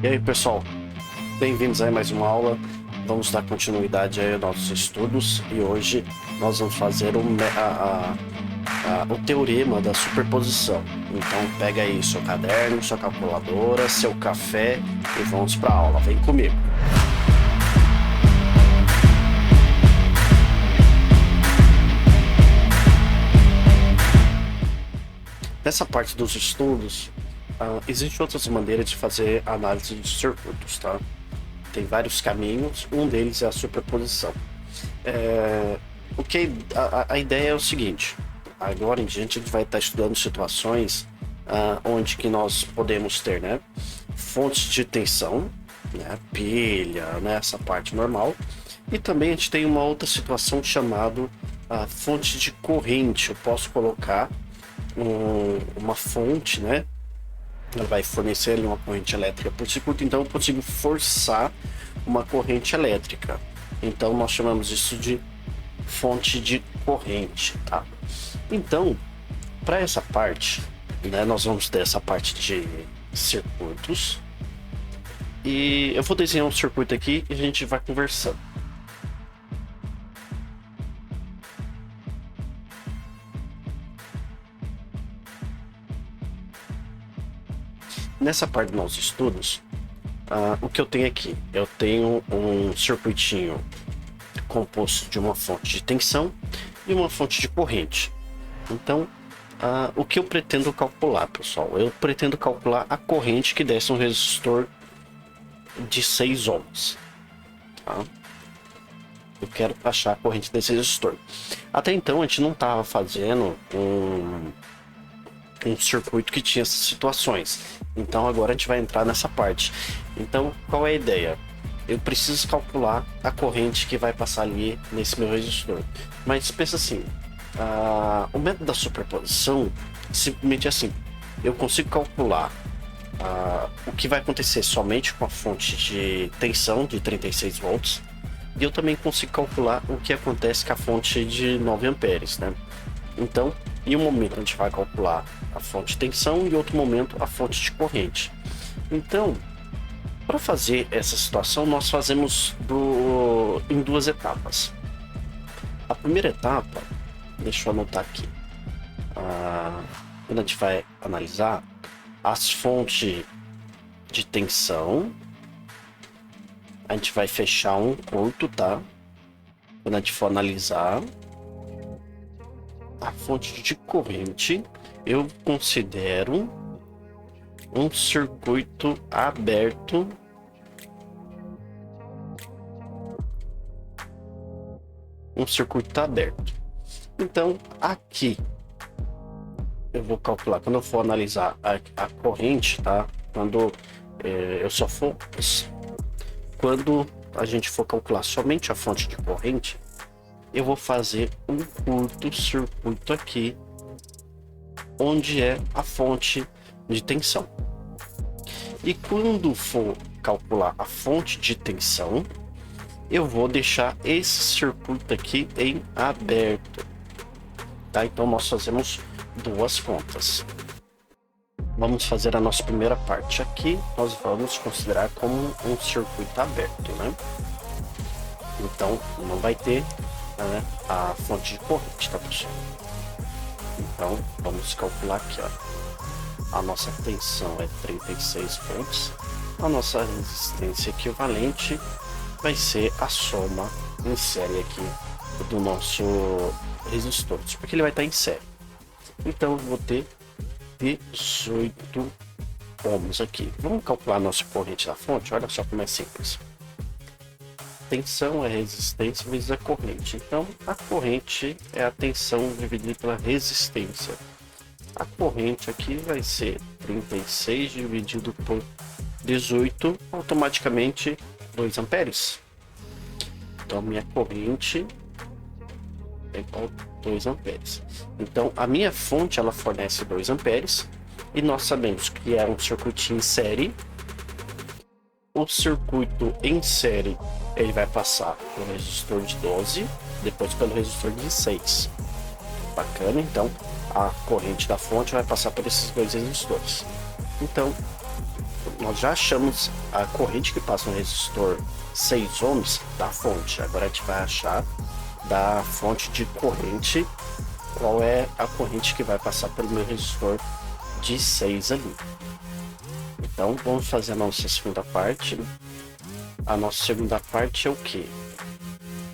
E aí, pessoal, bem-vindos a mais uma aula. Vamos dar continuidade aí aos nossos estudos e hoje nós vamos fazer o teorema da superposição. Então pega aí seu caderno, sua calculadora, seu café e vamos para a aula. Vem comigo. Nessa parte dos estudos, existem outras maneiras de fazer análise de circuitos, tá? Tem vários caminhos, um deles é a superposição. A ideia é o seguinte: agora em diante a gente vai estar estudando situações onde que nós podemos ter, né, fontes de tensão, né, pilha, né, essa parte normal, e também a gente tem uma outra situação chamada fonte de corrente. Eu posso colocar uma fonte, né? Ela vai fornecer ali uma corrente elétrica por circuito, então eu consigo forçar uma corrente elétrica. Então nós chamamos isso de fonte de corrente, tá? Então, para essa parte, né, nós vamos ter essa parte de circuitos e eu vou desenhar um circuito aqui e a gente vai conversando. Nessa parte dos nossos estudos, o que eu tenho aqui? Eu tenho um circuitinho composto de uma fonte de tensão e uma fonte de corrente. Então, o que eu pretendo calcular, pessoal? Eu pretendo calcular a corrente que desce um resistor de 6 ohms. Tá? Eu quero achar a corrente desse resistor. Até então, a gente não estava fazendo um circuito que tinha essas situações. Então agora a gente vai entrar nessa parte. Então qual é a ideia? Eu preciso calcular a corrente que vai passar ali nesse meu resistor. Mas pensa assim, o método da superposição simplesmente é assim: eu consigo calcular o que vai acontecer somente com a fonte de tensão de 36 volts, e eu também consigo calcular o que acontece com a fonte de 9 amperes, né? Então, em um momento a gente vai calcular a fonte de tensão e em outro momento a fonte de corrente. Então, para fazer essa situação, nós fazemos em duas etapas. A primeira etapa, deixa eu anotar aqui, quando a gente vai analisar as fontes de tensão, a gente vai fechar um curto, tá? Quando a gente for analisar a fonte de corrente, eu considero um circuito aberto Então aqui eu vou calcular quando eu for analisar a corrente, tá? Quando a gente for calcular somente a fonte de corrente, eu vou fazer um curto-circuito aqui, onde é a fonte de tensão. E quando for calcular a fonte de tensão, eu vou deixar esse circuito aqui em aberto, tá? Então nós fazemos duas contas. Vamos fazer a nossa primeira parte aqui. Nós vamos considerar como um circuito aberto, né? Então não vai ter a fonte de corrente, tá, pessoal? Então vamos calcular aqui, ó. A nossa tensão é 36 volts, a nossa resistência equivalente vai ser a soma em série aqui do nosso resistor, porque ele vai estar em série. Então eu vou ter 18 ohms aqui. Vamos calcular a nossa corrente da fonte. Olha só como é simples. Tensão é resistência vezes a corrente. Então, a corrente é a tensão dividida pela resistência. A corrente aqui vai ser 36 dividido por 18, automaticamente 2 amperes. Então, minha corrente é igual a 2 amperes. Então, a minha fonte ela fornece 2 amperes e nós sabemos que é um circuitinho em série. O circuito em série ele vai passar pelo resistor de 12, depois pelo resistor de 6. Bacana, então a corrente da fonte vai passar por esses dois resistores. Então, nós já achamos a corrente que passa no resistor 6 ohms da fonte. Agora a gente vai achar da fonte de corrente qual é a corrente que vai passar pelo meu resistor de 6 ali. Então vamos fazer a nossa segunda parte. A nossa segunda parte é o que?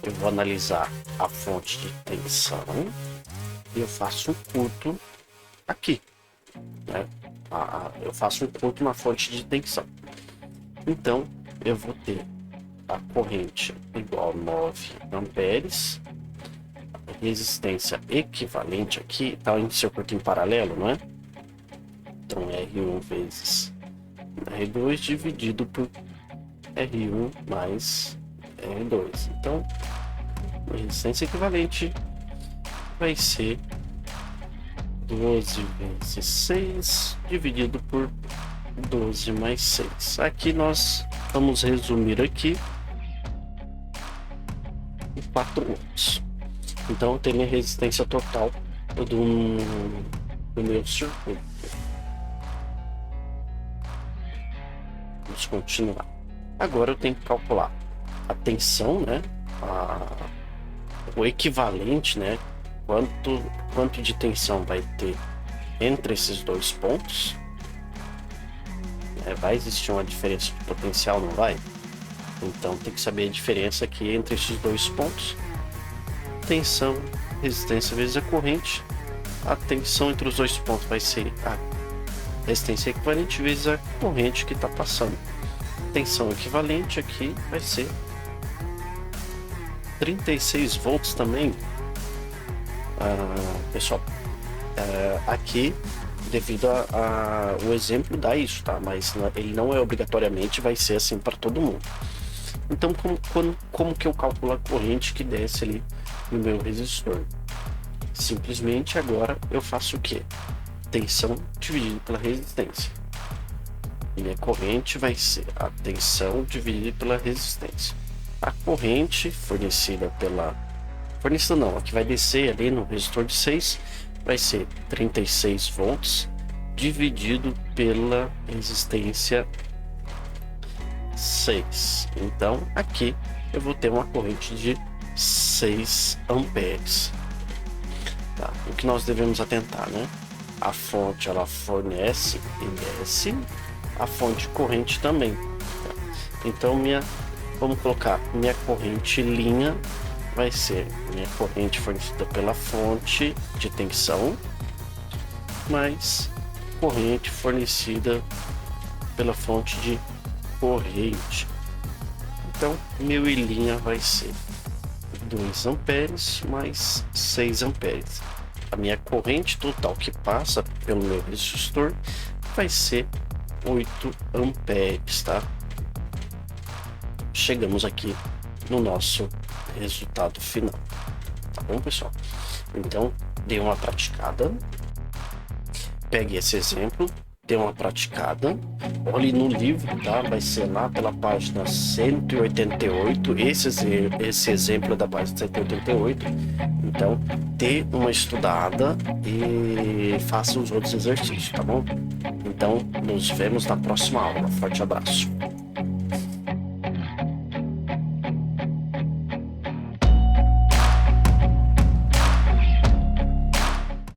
Eu vou analisar a fonte de tensão e eu faço um curto aqui, né? Eu faço um curto na fonte de tensão. Então eu vou ter a corrente igual a 9 amperes, resistência equivalente aqui, tá em circuito em paralelo, não é? Então R1 vezes R2 dividido por R1 mais R2. Então a resistência equivalente vai ser 12 vezes 6 dividido por 12 mais 6. Aqui nós vamos resumir aqui em 4 ohms. Então eu tenho minha resistência total do meu circuito. Vamos continuar. Agora eu tenho que calcular a tensão, né? O equivalente, né? Quanto de tensão vai ter entre esses dois pontos. Vai existir uma diferença de potencial, não vai? Então tem que saber a diferença aqui entre esses dois pontos. Tensão, resistência vezes a corrente. A tensão entre os dois pontos vai ser a resistência equivalente vezes a corrente que está passando. Tensão equivalente aqui vai ser 36 volts também. Pessoal, aqui devido o exemplo dá isso, tá? Mas ele não é obrigatoriamente vai ser assim para todo mundo. Então como que eu calculo a corrente que desce ali no meu resistor? Simplesmente agora eu faço o que? Tensão dividido pela resistência. E minha corrente vai ser a tensão dividida pela resistência. A corrente fornecida a que vai descer ali no resistor de 6 vai ser 36 volts dividido pela resistência 6. Então aqui eu vou ter uma corrente de 6 amperes. Tá? O que nós devemos atentar, né? A fonte ela fornece e desce, a fonte corrente também. Tá? Então vamos colocar minha corrente linha vai ser minha corrente fornecida pela fonte de tensão mais corrente fornecida pela fonte de corrente. Então meu I linha vai ser 2 amperes mais 6 amperes. A minha corrente total que passa pelo meu resistor vai ser 8 amperes, tá? Chegamos aqui no nosso resultado final, tá bom, pessoal? Então dê uma praticada, pegue esse exemplo, dê uma praticada, olhe no livro, tá? Vai ser lá pela página 188, esse exemplo é da página 188. Então dê uma estudada e faça os outros exercícios, tá bom? Então nos vemos na próxima aula. Forte abraço.